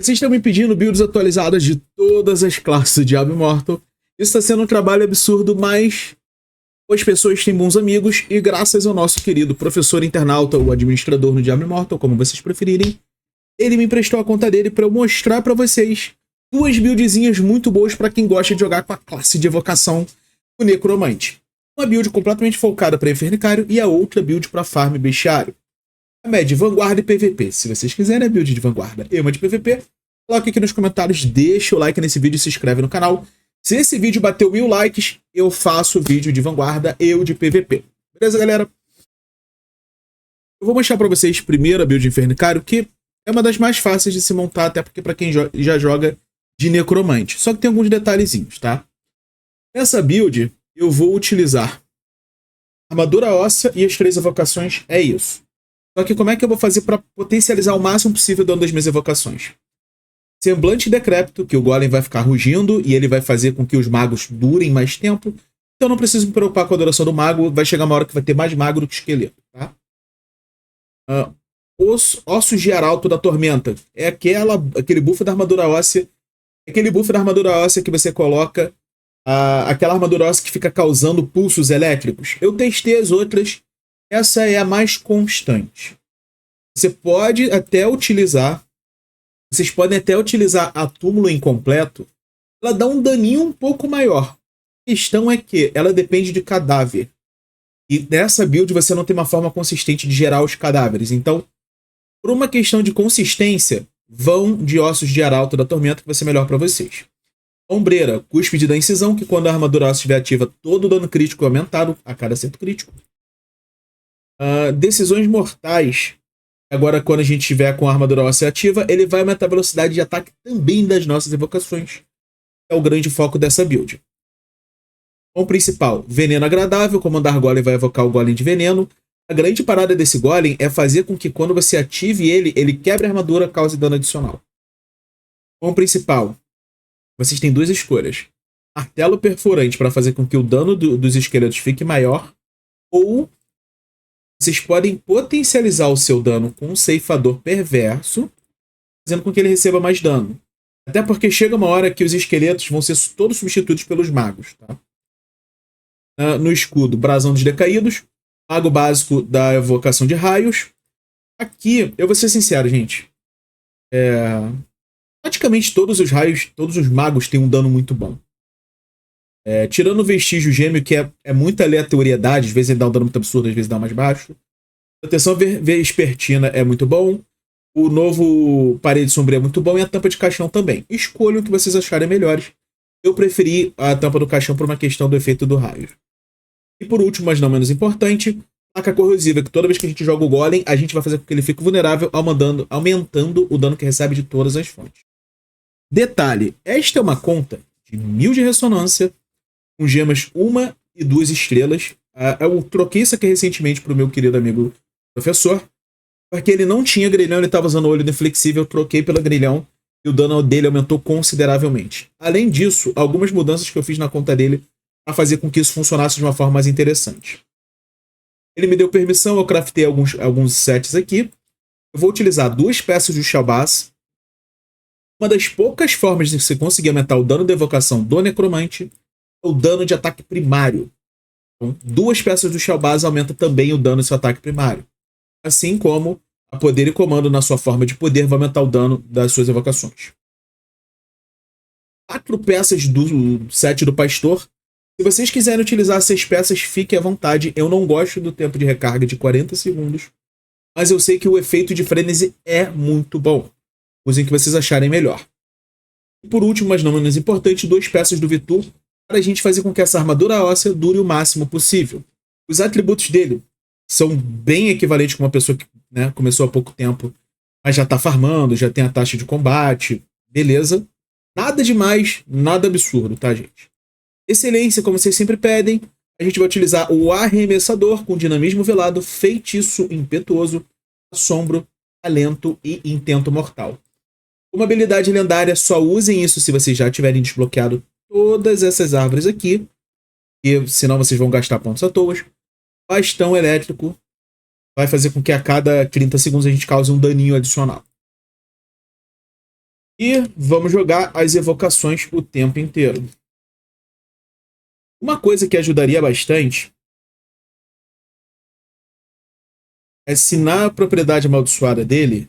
Vocês estão me pedindo builds atualizadas de todas as classes do Diablo Immortal. Isso está sendo um trabalho absurdo, mas as pessoas têm bons amigos e graças ao nosso querido professor internauta, o administrador no Diablo Immortal, como vocês preferirem, ele me emprestou a conta dele para eu mostrar para vocês duas buildzinhas muito boas para quem gosta de jogar com a classe de evocação, o Necromante. Uma build completamente focada para Infernicário e a outra build para Farm Bestiário. A média de Vanguarda e PVP. Se vocês quiserem a build de Vanguarda e uma de PVP, coloque aqui nos comentários, deixa o like nesse vídeo e se inscreve no canal. Se esse vídeo bateu 1000 likes, eu faço o vídeo de Vanguarda e o de PVP. Beleza, galera? Eu vou mostrar para vocês primeiro a build de Infernicário, que é uma das mais fáceis de se montar, até porque para quem já joga de Necromante. Só que tem alguns detalhezinhos, tá? Nessa build, eu vou utilizar armadura óssea e as 3 evocações, é isso. Só que como é que eu vou fazer para potencializar o máximo possível o dano das minhas evocações? Semblante decrépito, que o Golem vai ficar rugindo e ele vai fazer com que os magos durem mais tempo. Então eu não preciso me preocupar com a duração do mago, vai chegar uma hora que vai ter mais mago do que esqueleto, tá? Os Ossos de Arauto da Tormenta. É aquele buff da armadura óssea. Aquele buff da armadura óssea que você coloca aquela armadura óssea que fica causando pulsos elétricos. Eu testei as outras. Essa é a mais constante. Vocês podem até utilizar a Túmulo Incompleto. Ela dá um daninho um pouco maior. A questão é que ela depende de cadáver. E nessa build você não tem uma forma consistente de gerar os cadáveres. Então, por uma questão de consistência, vão de Ossos de Arauto da Tormenta, que vai ser melhor para vocês. Ombreira, Cúspide da Incisão, que quando a armadura óssea estiver ativa, todo o dano crítico é aumentado a cada acerto crítico. Decisões Mortais. Agora, quando a gente estiver com a armadura óssea ativa, ele vai aumentar a velocidade de ataque também das nossas evocações. É o grande foco dessa build. O principal, Veneno Agradável. Comandar Golem vai evocar o Golem de Veneno. A grande parada desse Golem é fazer com que quando você ative ele quebre a armadura, cause dano adicional. O principal, vocês têm 2 escolhas. Martelo Perfurante para fazer com que o dano dos esqueletos fique maior, ou vocês podem potencializar o seu dano com um Ceifador Perverso, fazendo com que ele receba mais dano. Até porque chega uma hora que os esqueletos vão ser todos substituídos pelos magos. Tá? No escudo, Brasão dos Decaídos. Mago básico da evocação de raios. Aqui, eu vou ser sincero, gente. Praticamente todos os raios, todos os magos têm um dano muito bom. Tirando o Vestígio Gêmeo, que é muita aleatoriedade, às vezes ele dá um dano muito absurdo, às vezes dá mais baixo. Proteção Vespertina é muito bom. O novo Parede Sombria é muito bom e a Tampa de Caixão também. Escolham o que vocês acharem melhores. Eu preferi a Tampa do Caixão por uma questão do efeito do raio. E por último, mas não menos importante, Placa Corrosiva, que toda vez que a gente joga o Golem, a gente vai fazer com que ele fique vulnerável, aumentando o dano que recebe de todas as fontes. Detalhe, esta é uma conta de 1000 de ressonância, com gemas 1 e 2 estrelas. Eu troquei isso aqui recentemente para o meu querido amigo professor, porque ele não tinha grilhão, ele estava usando o olho inflexível, eu troquei pela grilhão e o dano dele aumentou consideravelmente. Além disso, algumas mudanças que eu fiz na conta dele para fazer com que isso funcionasse de uma forma mais interessante. Ele me deu permissão, eu craftei alguns sets aqui. Eu vou utilizar 2 peças do Shabazz. Uma das poucas formas de você conseguir aumentar o dano de evocação do Necromante é o dano de ataque primário. Então, 2 peças do Shabazz aumenta também o dano do seu ataque primário. Assim como a Poder e Comando na sua forma de poder vai aumentar o dano das suas evocações. 4 peças do set do Pastor. Se vocês quiserem utilizar 6 peças, fique à vontade. Eu não gosto do tempo de recarga de 40 segundos, mas eu sei que o efeito de frenesi é muito bom. Usem o que vocês acharem melhor. E por último, mas não menos importante, 2 peças do Vitur para a gente fazer com que essa armadura óssea dure o máximo possível. Os atributos dele são bem equivalentes com uma pessoa que começou há pouco tempo, mas já está farmando, já tem a taxa de combate, beleza. Nada demais, nada absurdo, tá, gente? Excelência, como vocês sempre pedem, a gente vai utilizar o Arremessador com Dinamismo Velado, Feitiço Impetuoso, Assombro, Alento e Intento Mortal. Uma habilidade lendária, só usem isso se vocês já tiverem desbloqueado todas essas árvores aqui, e senão vocês vão gastar pontos à toa. Bastão Elétrico vai fazer com que a cada 30 segundos a gente cause um daninho adicional. E vamos jogar as evocações o tempo inteiro. Uma coisa que ajudaria bastante é se na propriedade amaldiçoada dele,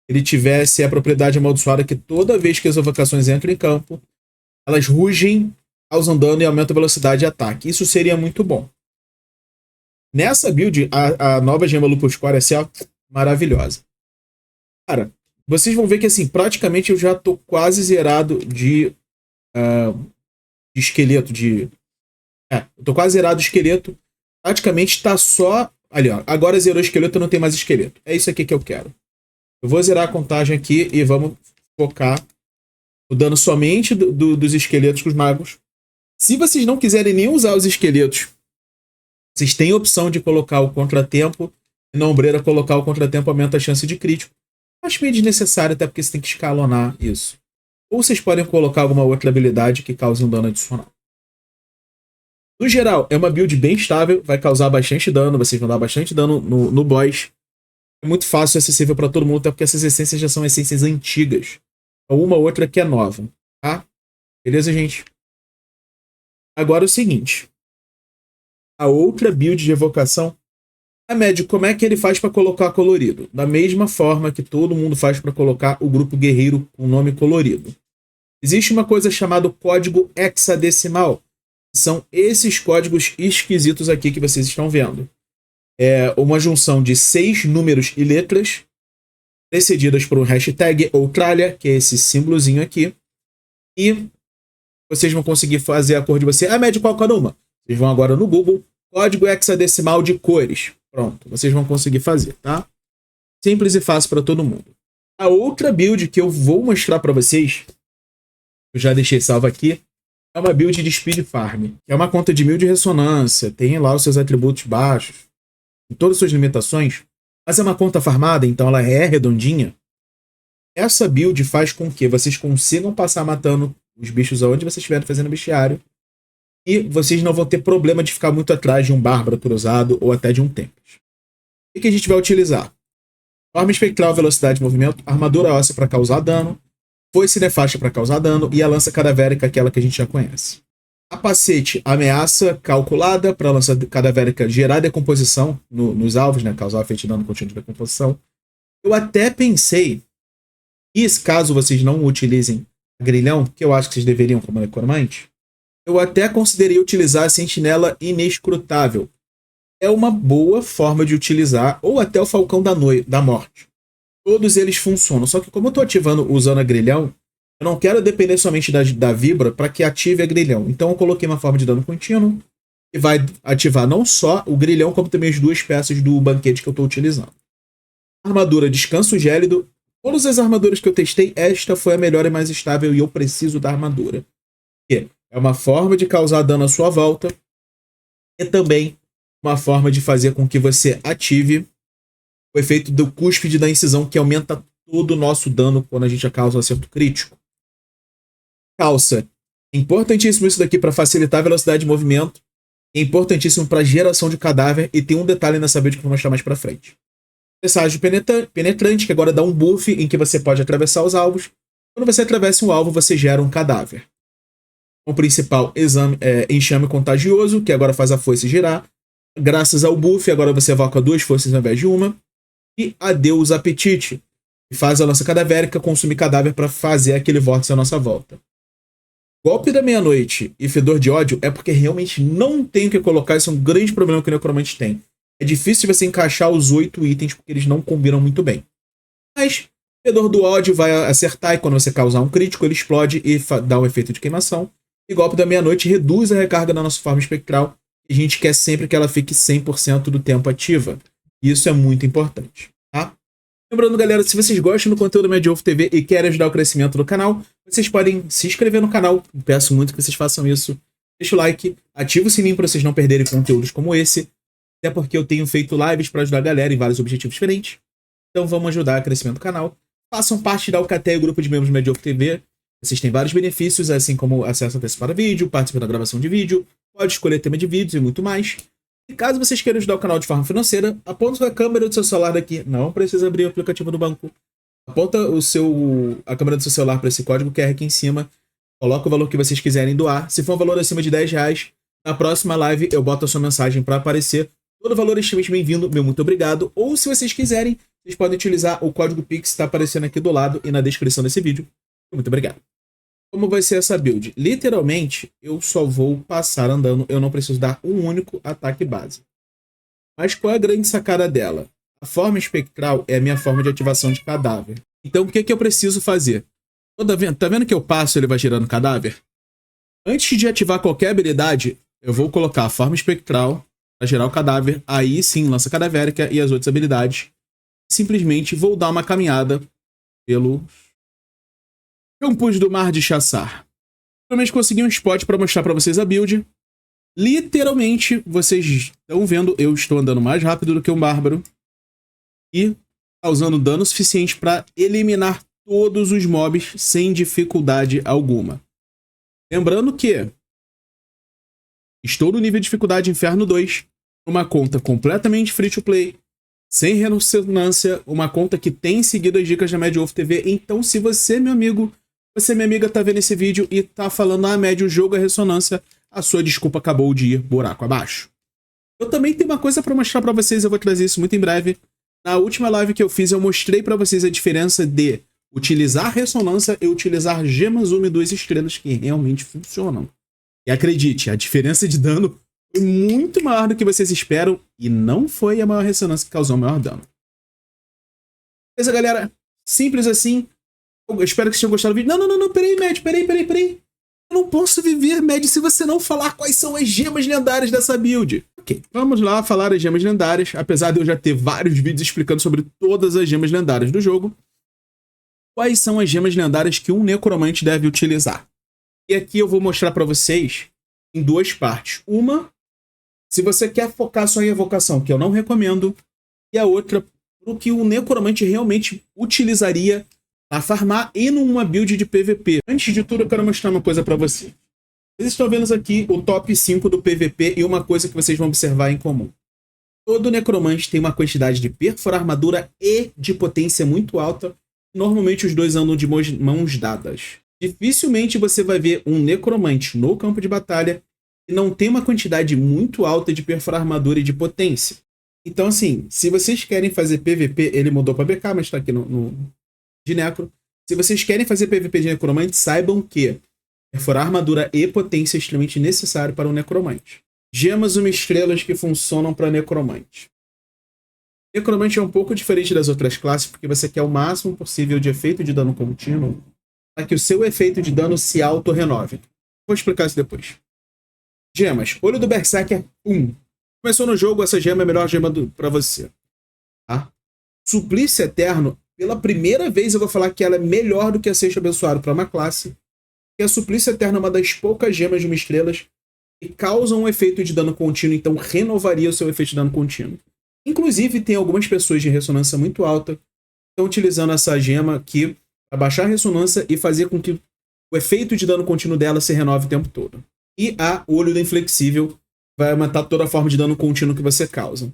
ele tivesse a propriedade amaldiçoada que toda vez que as evocações entram em campo, elas rugem, causam dano e aumentam a velocidade de ataque. Isso seria muito bom. Nessa build, a nova gema Lupus Core é maravilhosa. Cara, vocês vão ver que assim, praticamente eu já tô quase zerado de esqueleto, eu tô quase zerado de esqueleto. Praticamente tá só... Ali, ó. Agora zerou esqueleto, não tem mais esqueleto. É isso aqui que eu quero. Eu vou zerar a contagem aqui e vamos focar no dano somente dos esqueletos com os magos. Se vocês não quiserem nem usar os esqueletos, vocês têm a opção de colocar o contratempo. E na ombreira colocar o contratempo aumenta a chance de crítico. Acho meio desnecessário, até porque você tem que escalonar isso. Ou vocês podem colocar alguma outra habilidade que cause um dano adicional. No geral, é uma build bem estável, vai causar bastante dano, vocês vão dar bastante dano no boss. É muito fácil e acessível para todo mundo, até porque essas essências já são essências antigas. Uma ou outra que é nova, tá? Beleza, gente? Agora o seguinte. A outra build de evocação, a médio, como é que ele faz para colocar colorido? Da mesma forma que todo mundo faz para colocar o grupo guerreiro com nome colorido. Existe uma coisa chamada código hexadecimal. São esses códigos esquisitos aqui que vocês estão vendo. É uma junção de 6 números e letras, precedidas por um hashtag ou tralha, que é esse símbolozinho aqui. E vocês vão conseguir fazer a cor de você. A média qual cada uma? Vocês vão agora no Google, código hexadecimal de cores. Pronto, vocês vão conseguir fazer, tá? Simples e fácil para todo mundo. A outra build que eu vou mostrar para vocês, eu já deixei salvo aqui, é uma build de Speed Farm, que é uma conta de 1000 de ressonância, tem lá os seus atributos baixos, com todas as suas limitações, mas é uma conta farmada, então ela é redondinha. Essa build faz com que vocês consigam passar matando os bichos aonde vocês estiverem fazendo bestiário, e vocês não vão ter problema de ficar muito atrás de um bárbaro cruzado ou até de um tempest. O que a gente vai utilizar? Forma espectral, velocidade de movimento, armadura óssea para causar dano, foice nefasta para causar dano e a lança cadavérica, aquela que a gente já conhece. Capacete, ameaça calculada para a lança cadavérica gerar decomposição nos alvos, né? Causar efeito de dano contínuo de decomposição. Eu até pensei, e caso vocês não utilizem grilhão, que eu acho que vocês deveriam como necromante, eu até considerei utilizar a sentinela inescrutável. É uma boa forma de utilizar, ou até o falcão da morte. Todos eles funcionam, só que como eu estou ativando usando a grilhão, eu não quero depender somente da vibra para que ative a grilhão. Então eu coloquei uma forma de dano contínuo, que vai ativar não só o grilhão, como também as duas peças do banquete que eu estou utilizando. Armadura descanso gélido. Todas as armaduras que eu testei, esta foi a melhor e mais estável e eu preciso da armadura. Que é uma forma de causar dano à sua volta e também uma forma de fazer com que você ative o efeito do cúspide da incisão, que aumenta todo o nosso dano quando a gente causa um acerto crítico. Calça. É importantíssimo isso daqui para facilitar a velocidade de movimento. É importantíssimo para geração de cadáver. E tem um detalhe nessa build que eu vou mostrar mais para frente. Presságio penetrante, que agora dá um buff em que você pode atravessar os alvos. Quando você atravessa um alvo, você gera um cadáver. O principal enxame contagioso, que agora faz a foice girar. Graças ao buff, agora você evoca 2 foices ao invés de uma. E adeus apetite, que faz a lança cadavérica consumir cadáver para fazer aquele vórtice à nossa volta. Golpe da meia-noite e fedor de ódio é porque realmente não tem o que colocar, isso é um grande problema que o necromante tem. É difícil você encaixar os 8 itens porque eles não combinam muito bem. Mas fedor do ódio vai acertar e quando você causar um crítico ele explode e dá um efeito de queimação. E golpe da meia-noite reduz a recarga da nossa forma espectral e a gente quer sempre que ela fique 100% do tempo ativa. Isso é muito importante, tá? Lembrando, galera, se vocês gostam do conteúdo Medieval TV e querem ajudar o crescimento do canal, vocês podem se inscrever no canal. Eu peço muito que vocês façam isso. Deixa o like, ativa o sininho para vocês não perderem conteúdos como esse. Até porque eu tenho feito lives para ajudar a galera em vários objetivos diferentes. Então vamos ajudar o crescimento do canal. Façam parte da Alcateia, o grupo de membros do Medieval TV. Vocês têm vários benefícios, assim como acesso antecipado a vídeo, participar da gravação de vídeo, pode escolher tema de vídeos e muito mais. E caso vocês queiram ajudar o canal de forma financeira, aponta a câmera do seu celular daqui. Não precisa abrir o aplicativo do banco. Aponta a câmera do seu celular para esse código QR aqui em cima. Coloca o valor que vocês quiserem doar. Se for um valor acima de R$10, na próxima live eu boto a sua mensagem para aparecer. Todo valor é extremamente bem-vindo, meu muito obrigado. Ou se vocês quiserem, vocês podem utilizar o código Pix que está aparecendo aqui do lado e na descrição desse vídeo. Muito obrigado. Como vai ser essa build? Literalmente, eu só vou passar andando, eu não preciso dar um único ataque base. Mas qual é a grande sacada dela? A forma espectral é a minha forma de ativação de cadáver. Então o que eu preciso fazer? Tá vendo que eu passo e ele vai girando cadáver? Antes de ativar qualquer habilidade, eu vou colocar a forma espectral para gerar o cadáver, aí sim lança cadavérica e as outras habilidades. Simplesmente vou dar uma caminhada pelo Campos do Mar de Chassar. Finalmente consegui um spot para mostrar para vocês a build. Literalmente, vocês estão vendo, eu estou andando mais rápido do que um bárbaro e causando dano suficiente para eliminar todos os mobs sem dificuldade alguma. Lembrando que estou no nível de dificuldade Inferno 2, uma conta completamente free to play, sem ressonância, uma conta que tem seguido as dicas da Mad Wolf TV. Então, se você, meu amigo, você, minha amiga, tá vendo esse vídeo e tá falando, Mad, o jogo é ressonância, a sua desculpa acabou de ir buraco abaixo. Eu também tenho uma coisa para mostrar para vocês, eu vou trazer isso muito em breve. Na última live que eu fiz, eu mostrei para vocês a diferença de utilizar ressonância e utilizar gemas 1 e 2 estrelas que realmente funcionam. E acredite, a diferença de dano foi muito maior do que vocês esperam e não foi a maior ressonância que causou o maior dano. Beleza, galera? Simples assim. Eu espero que vocês tenham gostado do vídeo. Não, peraí, Mad, peraí. Eu não posso viver, Mad, se você não falar quais são as gemas lendárias dessa build. Ok, vamos lá falar as gemas lendárias. Apesar de eu já ter vários vídeos explicando sobre todas as gemas lendárias do jogo, quais são as gemas lendárias que um necromante deve utilizar? E aqui eu vou mostrar para vocês em duas partes. Uma, se você quer focar só em evocação, que eu não recomendo, e a outra, o que o necromante realmente utilizaria a farmar e numa build de PVP. Antes de tudo, eu quero mostrar uma coisa para vocês. Vocês estão vendo aqui o top 5 do PVP e uma coisa que vocês vão observar em comum. Todo necromante tem uma quantidade de perfurar armadura e de potência muito alta. Normalmente os dois andam de mãos dadas. Dificilmente você vai ver um necromante no campo de batalha que não tem uma quantidade muito alta de perfurar armadura e de potência. Então assim, se vocês querem fazer PVP, ele mudou para BK, mas está aqui de necro. Se vocês querem fazer PVP de necromante, saibam que perfurar armadura e potência é extremamente necessário para um necromante. Gemas 1 estrelas que funcionam para necromante. Necromante é um pouco diferente das outras classes, porque você quer o máximo possível de efeito de dano contínuo para que o seu efeito de dano se auto-renove. Vou explicar isso depois. Gemas. Olho do Berserker 1. Começou no jogo, essa gema é a melhor gema para você. Tá? Suplício Eterno. Pela primeira vez eu vou falar que ela é melhor do que a Seixo Abençoado para uma classe. Porque a Suplício Eterno é uma das poucas gemas de 1 estrela que causam um efeito de dano contínuo, então renovaria o seu efeito de dano contínuo. Inclusive, tem algumas pessoas de ressonância muito alta que estão utilizando essa gema aqui para baixar a ressonância e fazer com que o efeito de dano contínuo dela se renove o tempo todo. E a Olho do Inflexível vai aumentar toda a forma de dano contínuo que você causa.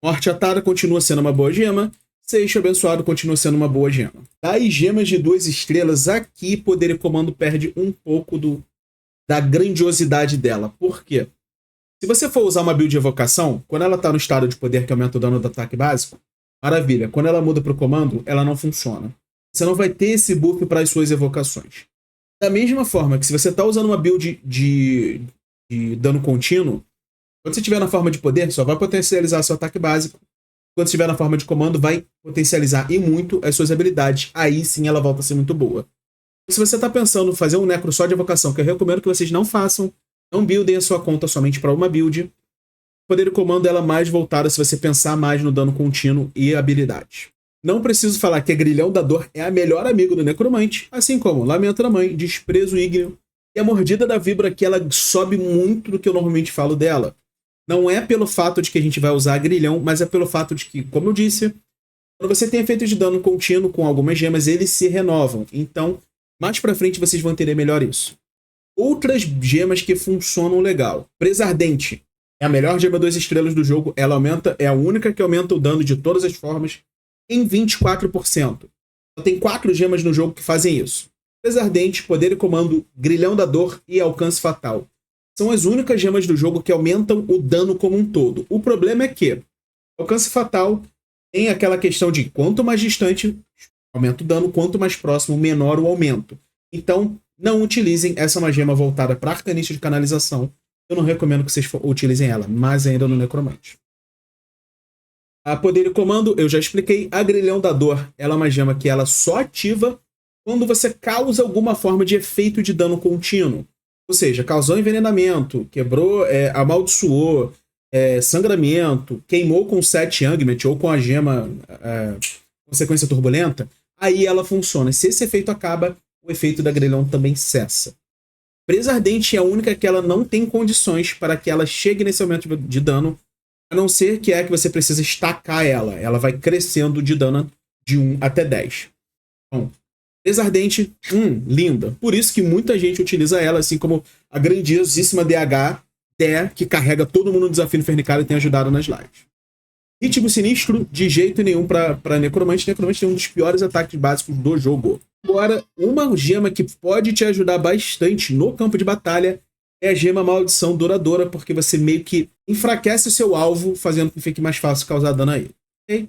Morte Atada continua sendo uma boa gema. Seixo Abençoado continua sendo uma boa gema. Das gemas de 2 estrelas, aqui Poder e Comando perde um pouco da grandiosidade dela. Por quê? Se você for usar uma build de evocação, quando ela está no estado de poder que aumenta o dano do ataque básico, maravilha. Quando ela muda para o comando, ela não funciona. Você não vai ter esse buff para as suas evocações. Da mesma forma que se você está usando uma build de dano contínuo, quando você estiver na forma de poder, só vai potencializar seu ataque básico. Quando estiver na forma de comando, vai potencializar e muito as suas habilidades. Aí sim ela volta a ser muito boa. Se você está pensando em fazer um necro só de evocação, que eu recomendo que vocês não façam, não buildem a sua conta somente para uma build. Poder e Comando ela é mais voltada se você pensar mais no dano contínuo e habilidades. Não preciso falar que a Grilhão da Dor é a melhor amigo do necromante, assim como Lamento da Mãe, Desprezo Ígneo e a Mordida da Vibra, que ela sobe muito do que eu normalmente falo dela. Não é pelo fato de que a gente vai usar a Grilhão, mas é pelo fato de que, como eu disse, quando você tem efeitos de dano contínuo com algumas gemas, eles se renovam. Então, mais pra frente vocês vão entender melhor isso. Outras gemas que funcionam legal. Presa Ardente é a melhor gema 2 estrelas do jogo. Ela é a única que aumenta o dano de todas as formas em 24%. Só tem 4 gemas no jogo que fazem isso. Presa Ardente, Poder e Comando, Grilhão da Dor e Alcance Fatal. São as únicas gemas do jogo que aumentam o dano como um todo. O problema é que Alcance Fatal tem aquela questão de quanto mais distante aumenta o dano, quanto mais próximo, menor o aumento. Então, não utilizem. Essa é uma gema voltada para arcanista de canalização. Eu não recomendo que vocês utilizem ela, mas ainda no necromante. A Poder e Comando, eu já expliquei. A Grilhão da Dor, ela é uma gema que ela só ativa quando você causa alguma forma de efeito de dano contínuo. Ou seja, causou envenenamento, quebrou, amaldiçoou, sangramento, queimou com 7 Angment ou com a gema consequência turbulenta, aí ela funciona. Se esse efeito acaba, o efeito da Grilhão também cessa. Presa Ardente é a única que ela não tem condições para que ela chegue nesse aumento de dano, a não ser que você precisa estacar ela. Ela vai crescendo de dano de 1 até 10. Bom, Presa Ardente, linda. Por isso que muita gente utiliza ela, assim como a grandiosíssima DH, que carrega todo mundo no Desafio Infernicário e tem ajudado nas lives. Ritmo Sinistro, de jeito nenhum para Necromante. Necromante tem um dos piores ataques básicos do jogo. Agora, uma gema que pode te ajudar bastante no campo de batalha é a gema Maldição Douradora, porque você meio que enfraquece o seu alvo, fazendo com que fique mais fácil causar dano a ele. Okay?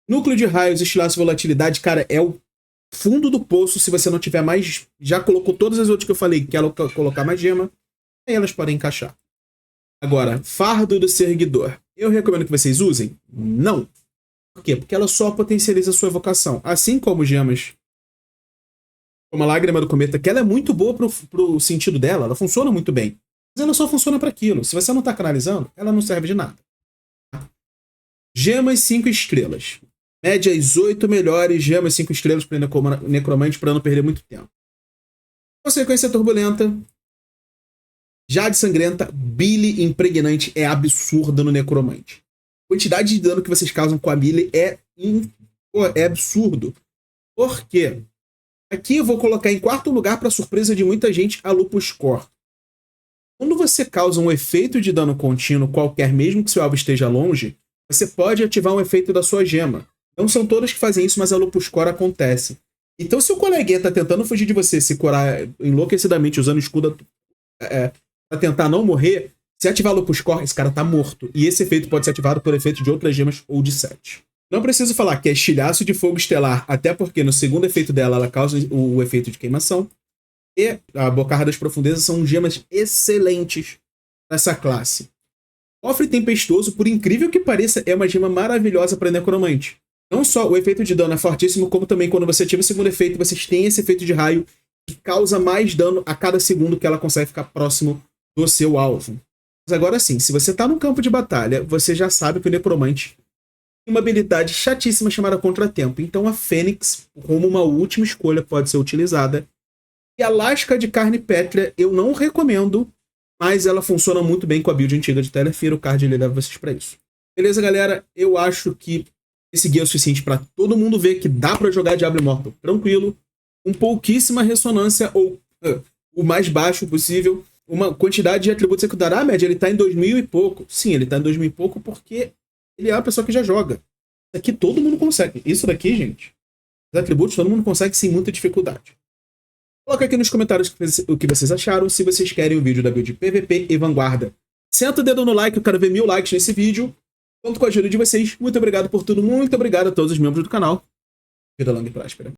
Núcleo de Raios, Estilaço e Volatilidade, cara, é o fundo do poço. Se você não tiver mais... Já colocou todas as outras que eu falei, que ela colocar mais gema, aí elas podem encaixar. Agora, Fardo do Seguidor. Eu recomendo que vocês usem? Não. Por quê? Porque ela só potencializa a sua evocação. Assim como gemas como a Lágrima do Cometa, que ela é muito boa pro sentido dela, ela funciona muito bem. Mas ela só funciona para aquilo. Se você não tá canalizando, ela não serve de nada. Gemas 5 estrelas. Mede as 8 melhores gemas 5 estrelas para Necromante para não perder muito tempo. Consequência Turbulenta. Jade Sangrenta, Bile Impregnante é absurda no Necromante. A quantidade de dano que vocês causam com a Bile é absurdo. Por quê? Aqui eu vou colocar em 4º lugar, para surpresa de muita gente, a Lupus Core. Quando você causa um efeito de dano contínuo qualquer, mesmo que seu alvo esteja longe, você pode ativar um efeito da sua gema. Não são todas que fazem isso, mas a Lupus Core acontece. Então, se o coleguinha tá tentando fugir de você, se curar enlouquecidamente usando escudo pra tentar não morrer, se ativar a Lupus Core, esse cara tá morto. E esse efeito pode ser ativado por efeito de outras gemas ou de 7. Não preciso falar que é Estilhaço de Fogo Estelar, até porque no segundo efeito dela ela causa o efeito de queimação. E a Bocarra das Profundezas são gemas excelentes nessa classe. Cofre Tempestuoso, por incrível que pareça, é uma gema maravilhosa para Necromante. Não só o efeito de dano é fortíssimo, como também quando você ativa o segundo efeito, vocês têm esse efeito de raio que causa mais dano a cada segundo que ela consegue ficar próximo do seu alvo. Mas agora sim, se você tá no campo de batalha, você já sabe que o Necromante tem uma habilidade chatíssima chamada Contratempo. Então a Fênix, como uma última escolha, pode ser utilizada. E a Lasca de Carne Pétrea eu não recomendo, mas ela funciona muito bem com a build antiga de Telefira. O card ele leva vocês pra isso. Beleza, galera? Eu acho que esse guia é o suficiente para todo mundo ver que dá para jogar Diablo Immortal tranquilo, com pouquíssima ressonância ou o mais baixo possível. Uma quantidade de atributos secundários. A média, ele tá em 2000 e pouco. Sim, ele tá em 2000 e pouco porque ele é uma pessoa que já joga. Isso aqui todo mundo consegue. Isso daqui, gente, os atributos todo mundo consegue sem muita dificuldade. Coloca aqui nos comentários o que vocês acharam. Se vocês querem o vídeo da build PVP e Vanguarda, senta o dedo no like. Eu quero ver 1000 likes nesse vídeo. Conto com a ajuda de vocês. Muito obrigado por tudo. Muito obrigado a todos os membros do canal. Vida longa e próspera.